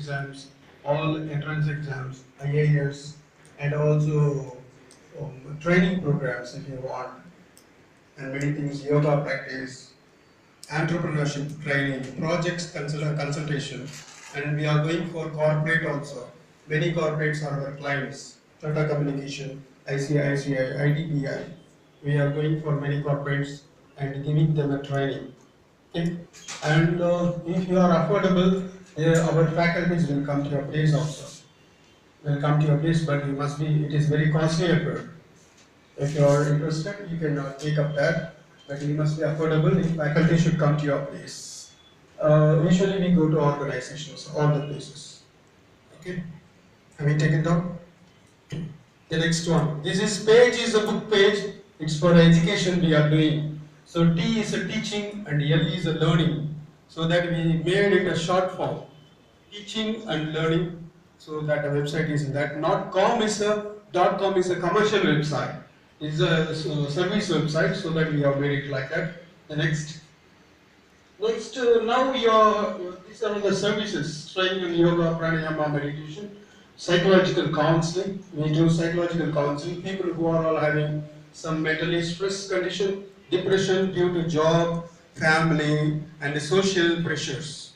exams, all entrance exams, IAS, and also training programs if you want, and many things, yoga practice, entrepreneurship training, projects consultation, and we are going for corporate also. Many corporates are our clients, Tata Communication, ICICI, IDBI. We are going for many corporates and giving them a training. Okay. And if you are affordable, our faculties will come to your place also. Will come to your place, but you must be, it is very costly effort. If you are interested, you can take up that, but you must be affordable. If faculty should come to your place. Usually we go to organizations, all the places. Okay, have you taken down? The next one. This is page is a book page. It's for education we are doing. So T is a teaching and L is a learning. So that we made it a short form. Teaching and learning. So that the website is that. Not com is a .com is a commercial website. It's a service website. So that we have made it like that. The next. Now these are the services, training in yoga, pranayama, meditation, psychological counseling. We do psychological counseling. People who are all having some mentally stress condition, depression due to job, family, and social pressures.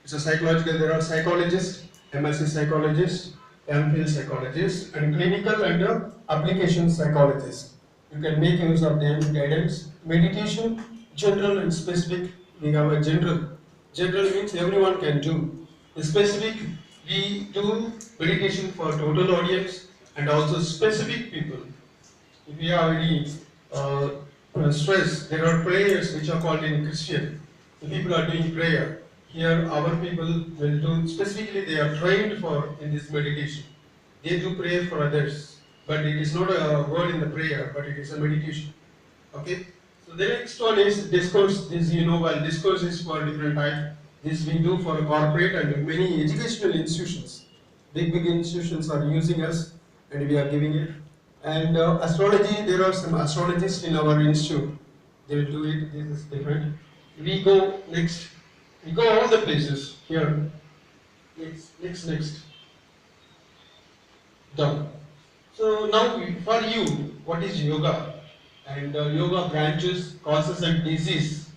It's a psychological. There are psychologists, MSc psychologists, MPhil psychologists, and clinical and application psychologists. You can make use of them. Guidance, meditation, general and specific. We have a general. General means everyone can do. The specific, we do meditation for total audience and also specific people. If you have any stress, there are prayers which are called in Christian. The people are doing prayer. Here our people will do, specifically they are trained for in this meditation. They do prayer for others, but it is not a word in the prayer, but it is a meditation. Okay? So the next one is discourse. This while discourse is for different type. This we do for a corporate and many educational institutions. Big institutions are using us and we are giving it. And astrology, there are some astrologists in our institute. They will do it. This is different. We go next. We go all the places here. Next. Down. So now for you, what is yoga? And yoga branches, causes and disease,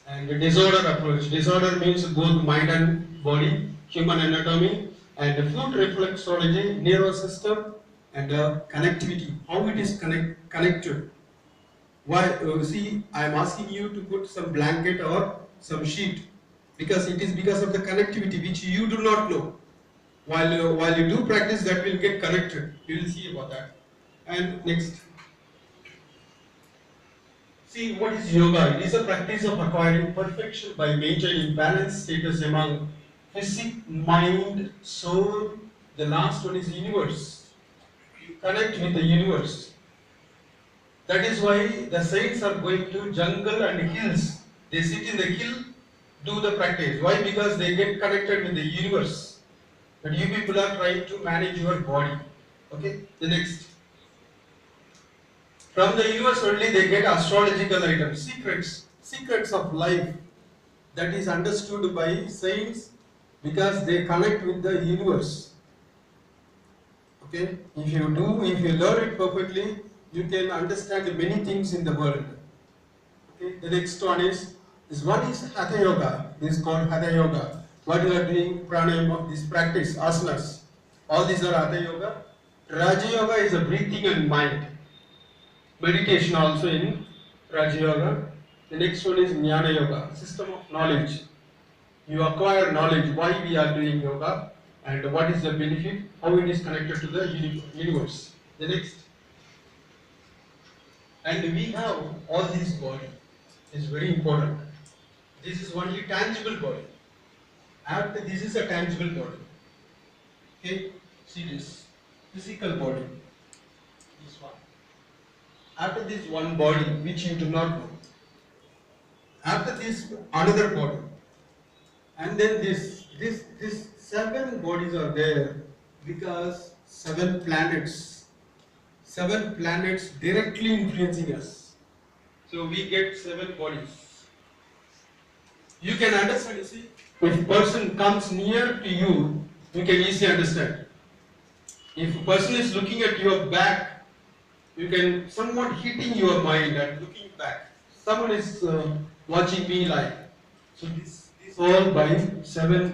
and the disorder approach. Disorder means both mind and body, human anatomy, and the fluid reflexology, nervous system, and connectivity. How it is connected. Why? See, I am asking you to put some blanket or some sheet because it is because of the connectivity which you do not know. While you do practice, that will get connected. You will see about that. And next. See, what is yoga? It is a practice of acquiring perfection by maintaining balanced status among physique, mind, soul. The last one is universe. You connect with the universe. That is why the saints are going to jungle and hills. They sit in the hill, do the practice. Why? Because they get connected with the universe. But you people are trying to manage your body. Okay? The next. From the universe only they get astrological items, secrets of life that is understood by saints because they connect with the universe. Okay, if you learn it perfectly, you can understand many things in the world. Okay, the next one is Hatha Yoga. This is called Hatha Yoga. What you are doing, pranayama, this practice, asanas. All these are Hatha Yoga. Raja Yoga is a breathing and mind. Meditation also in Raja Yoga. The next one is Jnana Yoga, system of knowledge. You acquire knowledge why we are doing yoga and what is the benefit, how it is connected to the universe. The next. And we have all this body. It's very important. This is only tangible body. After this is a tangible body. Okay, see this. Physical body. This one. After this one body which you do not know. After this another body. And then this 7 bodies are there because 7 planets directly influencing us. So we get 7 bodies. You can understand, you see, if a person comes near to you, You can easily understand. If a person is looking at your back, you can somewhat hitting your mind and looking back. Someone is watching me live. So this all by 7